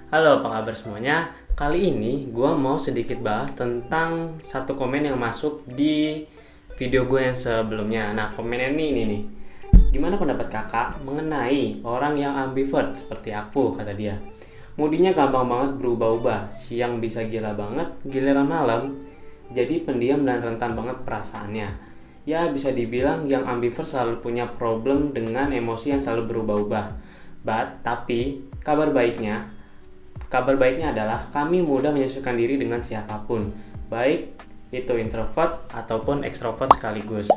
Halo, apa kabar semuanya? Kali ini gue mau sedikit bahas tentang satu komen yang masuk di video gue yang sebelumnya. Nah, komennya ini nih. Gimana pendapat kakak mengenai orang yang ambivert seperti aku, kata dia. Mudinya gampang banget berubah-ubah. Siang bisa gila banget, giliran malam jadi pendiam dan rentan banget perasaannya. Ya, bisa dibilang yang ambivert selalu punya problem dengan emosi yang selalu berubah-ubah. Tapi kabar baiknya adalah kami mudah menyesuaikan diri dengan siapapun, baik itu introvert ataupun ekstrovert sekaligus.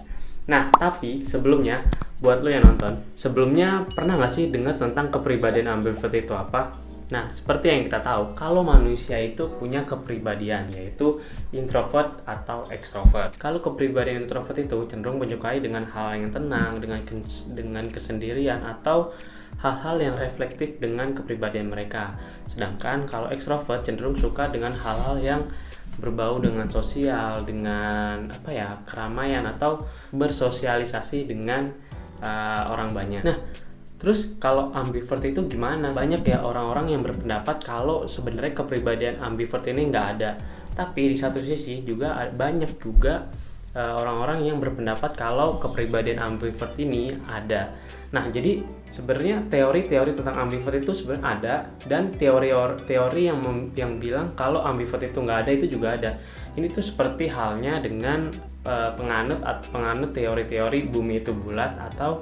Nah, tapi sebelumnya, buat lo yang nonton, sebelumnya pernah nggak sih dengar tentang kepribadian ambivert itu apa? Nah, seperti yang kita tahu, kalau manusia itu punya kepribadian, yaitu introvert atau ekstrovert. Kalau kepribadian introvert itu cenderung menyukai dengan hal yang tenang, dengan kesendirian, atau hal-hal yang reflektif dengan kepribadian mereka. Sedangkan kalau ekstrovert cenderung suka dengan hal-hal yang berbau dengan sosial, dengan keramaian atau bersosialisasi dengan orang banyak. Nah, terus kalau ambivert itu gimana? Banyak ya orang-orang yang berpendapat kalau sebenarnya kepribadian ambivert ini nggak ada. Tapi di satu sisi juga banyak juga orang-orang yang berpendapat kalau kepribadian ambivert ini ada. Nah, jadi sebenarnya teori-teori tentang ambivert itu sebenarnya ada, dan teori yang bilang kalau ambivert itu nggak ada itu juga ada. Ini tuh seperti halnya dengan penganut teori-teori bumi itu bulat atau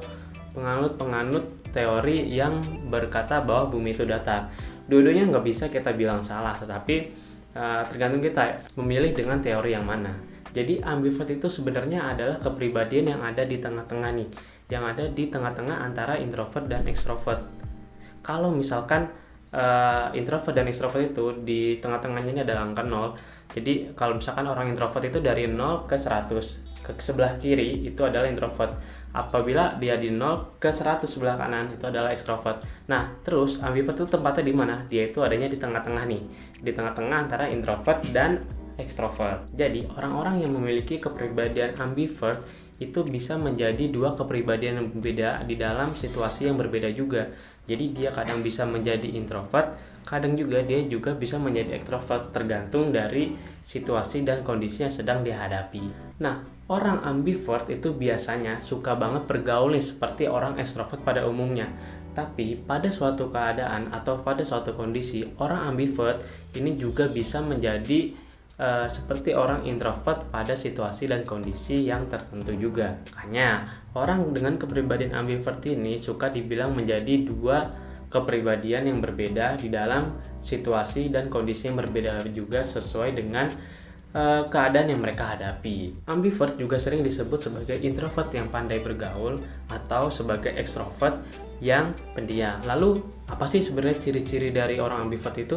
penganut teori yang berkata bahwa bumi itu datar. Dua-duanya nggak bisa kita bilang salah, tetapi tergantung kita memilih dengan teori yang mana. Jadi ambivert itu sebenarnya adalah kepribadian yang ada di tengah-tengah nih, yang ada di tengah-tengah antara introvert dan ekstrovert. Kalau misalkan introvert dan ekstrovert itu di tengah-tengahnya ini ada angka 0. Jadi kalau misalkan orang introvert itu dari 0 ke 100, ke sebelah kiri itu adalah introvert. Apabila dia di 0 ke 100 sebelah kanan itu adalah ekstrovert. Nah, terus ambivert itu tempatnya di mana? Dia itu adanya di tengah-tengah nih, di tengah-tengah antara introvert dan ekstrovert. Jadi, orang-orang yang memiliki kepribadian ambivert itu bisa menjadi dua kepribadian yang berbeda di dalam situasi yang berbeda juga. Jadi, dia kadang bisa menjadi introvert, kadang juga dia juga bisa menjadi ekstrovert, tergantung dari situasi dan kondisi yang sedang dihadapi. Nah, orang ambivert itu biasanya suka banget bergaul nih seperti orang ekstrovert pada umumnya. Tapi pada suatu keadaan atau pada suatu kondisi, orang ambivert ini juga bisa menjadi seperti orang introvert pada situasi dan kondisi yang tertentu juga. Makanya orang dengan kepribadian ambivert ini suka dibilang menjadi dua kepribadian yang berbeda di dalam situasi dan kondisi yang berbeda juga sesuai dengan keadaan yang mereka hadapi. Ambivert juga sering disebut sebagai introvert yang pandai bergaul atau sebagai ekstrovert yang pendiam. Lalu apa sih sebenarnya ciri-ciri dari orang ambivert itu?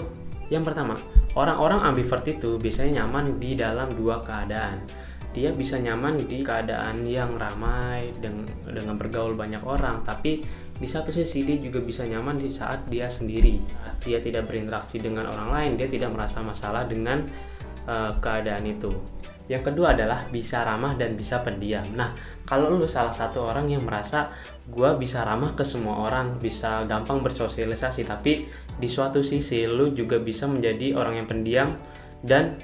Yang pertama, orang-orang ambivert itu biasanya nyaman di dalam dua keadaan. Dia bisa nyaman di keadaan yang ramai dengan bergaul banyak orang, tapi di satu sisi dia juga bisa nyaman di saat dia sendiri. Dia tidak berinteraksi dengan orang lain, dia tidak merasa masalah dengan keadaan itu. Yang kedua adalah bisa ramah dan bisa pendiam. Nah, kalau lu salah satu orang yang merasa gua bisa ramah ke semua orang, bisa gampang bersosialisasi, tapi di suatu sisi lu juga bisa menjadi orang yang pendiam dan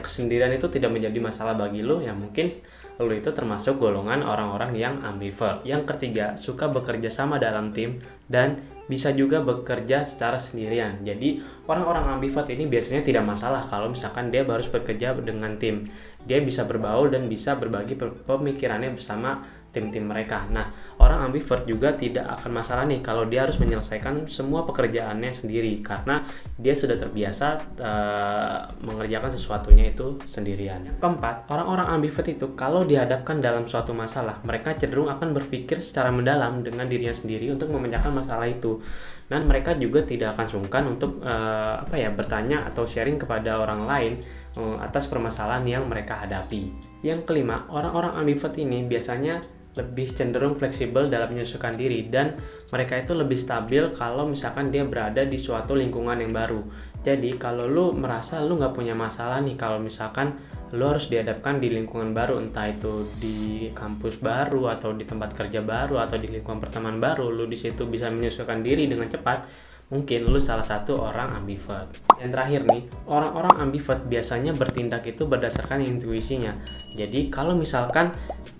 kesendirian itu tidak menjadi masalah bagi lu, ya mungkin lu itu termasuk golongan orang-orang yang ambivert. Yang ketiga, suka bekerja sama dalam tim dan bisa juga bekerja secara sendirian. Jadi orang-orang ambivert ini biasanya tidak masalah kalau misalkan dia harus bekerja dengan tim. Dia bisa berbaur dan bisa berbagi pemikirannya bersama tim-tim mereka. Nah, orang ambivert juga tidak akan masalah nih kalau dia harus menyelesaikan semua pekerjaannya sendiri, karena dia sudah terbiasa mengerjakan sesuatunya itu sendirian. Keempat, orang-orang ambivert itu kalau dihadapkan dalam suatu masalah, mereka cenderung akan berpikir secara mendalam dengan dirinya sendiri untuk memecahkan masalah itu. Dan mereka juga tidak akan sungkan untuk bertanya atau sharing kepada orang lain atas permasalahan yang mereka hadapi. Yang kelima, orang-orang ambivert ini biasanya lebih cenderung fleksibel dalam menyesuaikan diri, dan mereka itu lebih stabil kalau misalkan dia berada di suatu lingkungan yang baru. Jadi kalau lu merasa lu nggak punya masalah nih kalau misalkan lu harus dihadapkan di lingkungan baru, entah itu di kampus baru atau di tempat kerja baru atau di lingkungan pertemanan baru, lu di situ bisa menyesuaikan diri dengan cepat, mungkin lu salah satu orang ambivert. Yang terakhir nih, orang-orang ambivert biasanya bertindak itu berdasarkan intuisinya. Jadi kalau misalkan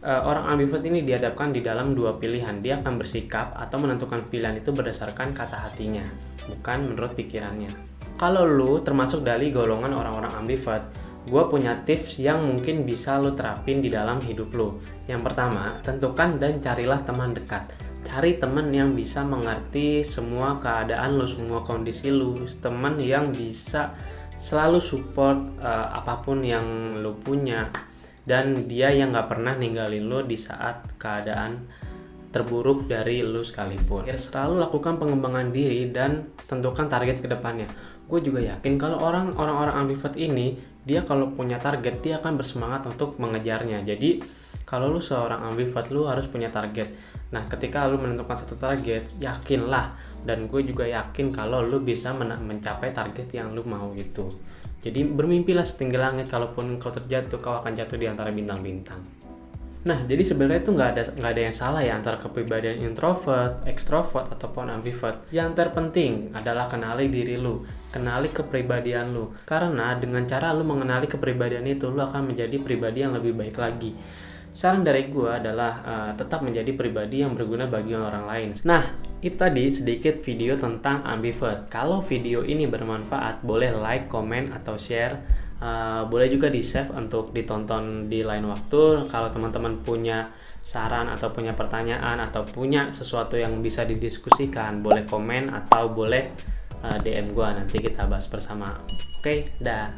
orang ambivert ini dihadapkan di dalam dua pilihan, dia akan bersikap atau menentukan pilihan itu berdasarkan kata hatinya, bukan menurut pikirannya. Kalau lu termasuk dari golongan orang-orang ambivert, gue punya tips yang mungkin bisa lu terapin di dalam hidup lu. Yang pertama, tentukan dan carilah teman dekat. Cari teman yang bisa mengerti semua keadaan lu, semua kondisi lu, teman yang bisa selalu support apapun yang lu punya, dan dia yang gak pernah ninggalin lu di saat keadaan terburuk dari lu sekalipun. Selalu lakukan pengembangan diri dan tentukan target ke depannya. Gue juga yakin kalau orang-orang ambivert ini, dia kalau punya target, dia akan bersemangat untuk mengejarnya. Jadi kalau lu seorang ambivert, lu harus punya target. Nah, ketika lu menentukan satu target, yakinlah, dan gue juga yakin kalau lu bisa mencapai target yang lu mau itu. Jadi bermimpilah setinggi langit, kalaupun kau terjatuh, kau akan jatuh di antara bintang-bintang. Nah, jadi sebenarnya itu nggak ada yang salah ya antara kepribadian introvert, extrovert, ataupun ambivert. Yang terpenting adalah kenali diri lu, kenali kepribadian lu. Karena dengan cara lu mengenali kepribadian itu, lu akan menjadi pribadi yang lebih baik lagi. Saran dari gue adalah tetap menjadi pribadi yang berguna bagi orang lain. Nah, itu tadi sedikit video tentang ambivert. Kalau video ini bermanfaat, boleh like, comment, atau share. Boleh juga di save untuk ditonton di lain waktu. Kalau teman-teman punya saran atau punya pertanyaan atau punya sesuatu yang bisa didiskusikan, boleh komen atau boleh DM gue, nanti kita bahas bersama. Oke, dah.